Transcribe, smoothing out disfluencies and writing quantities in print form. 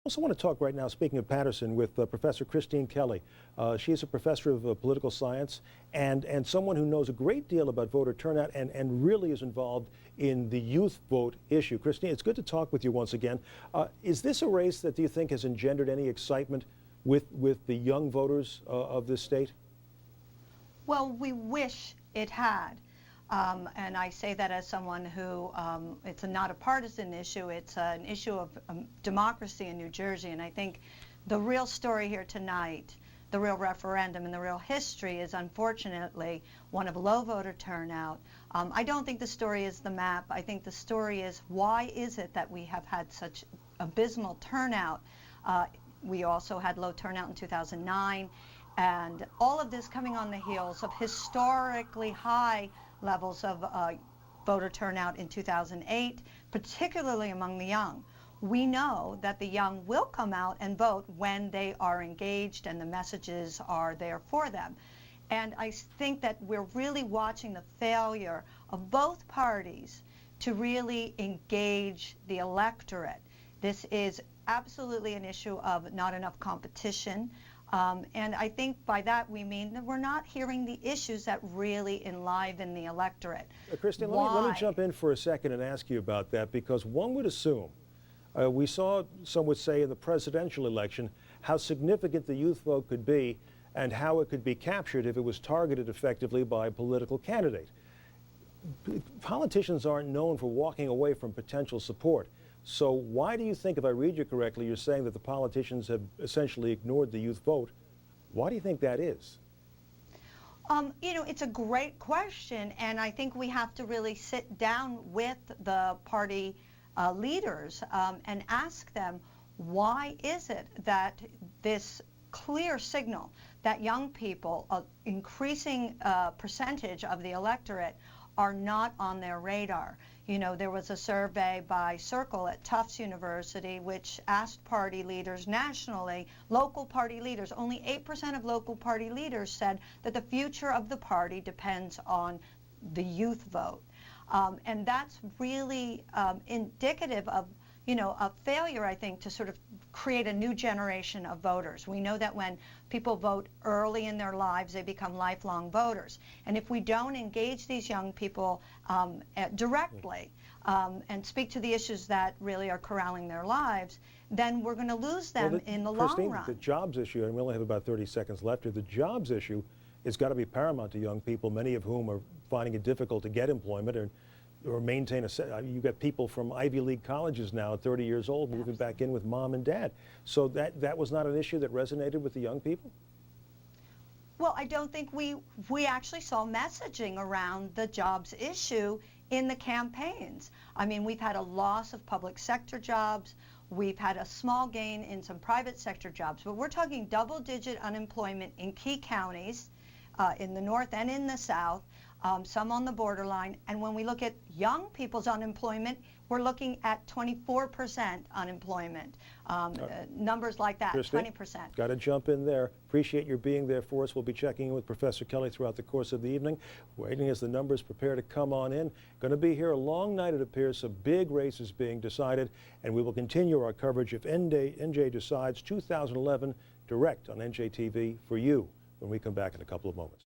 also want to talk right now, speaking of Paterson, with Professor Christine Kelly. She is a professor of political science and someone who knows a great deal about voter turnout and really is involved in the youth vote issue. Christine, it's good to talk with you once again. Is this a race that, do you think, has engendered any excitement with the young voters of this state? Well, we wish it had. And I say that as someone who, it's not a partisan issue, it's an issue of democracy in New Jersey. And I think the real story here tonight, the real referendum and the real history is unfortunately one of low voter turnout. I don't think the story is the map. I think the story is, why is it that we have had such abysmal turnout? We also had low turnout in 2009. And all of this coming on the heels of historically high levels of voter turnout in 2008, particularly among the young. We know that the young will come out and vote when they are engaged and the messages are there for them. And I think that we're really watching the failure of both parties to really engage the electorate. This is absolutely an issue of not enough competition. And I think by that we mean that we're not hearing the issues that really enliven the electorate. Christine, let me jump in for a second and ask you about that, because one would assume, we saw, some would say, in the presidential election, how significant the youth vote could be and how it could be captured if it was targeted effectively by a political candidate. Politicians aren't known for walking away from potential support. So why do you think, if I read you correctly, you're saying that the politicians have essentially ignored the youth vote? Why do you think that is? You know, it's a great question, and I think we have to really sit down with the party leaders and ask them, why is it that this clear signal that young people, an increasing percentage of the electorate, are not on their radar? You know, there was a survey by Circle at Tufts University which asked party leaders nationally, local party leaders, only 8% of local party leaders said that the future of the party depends on the youth vote. And that's really indicative of, you know, a failure, I think, to sort of create a new generation of voters. We know that when people vote early in their lives, they become lifelong voters. And if we don't engage these young people directly and speak to the issues that really are corralling their lives, then we're going to lose them in the long run. The jobs issue, and we only have about 30 seconds left here, the jobs issue has got to be paramount to young people, many of whom are finding it difficult to get employment or maintain you've got people from Ivy League colleges now at 30 years old moving back in with mom and dad. So that was not an issue that resonated with the young people? Well, I don't think we actually saw messaging around the jobs issue in the campaigns. I mean, we've had a loss of public sector jobs. We've had a small gain in some private sector jobs, but we're talking double-digit unemployment in key counties in the north and in the south. Some on the borderline, and when we look at young people's unemployment, we're looking at 24% unemployment. Numbers like that, Christine, 20%. Got to jump in there. Appreciate your being there for us. We'll be checking in with Professor Kelly throughout the course of the evening, waiting as the numbers prepare to come on in. Going to be here a long night, it appears. Some big races being decided, and we will continue our coverage of NJ Decides 2011 direct on NJTV for you when we come back in a couple of moments.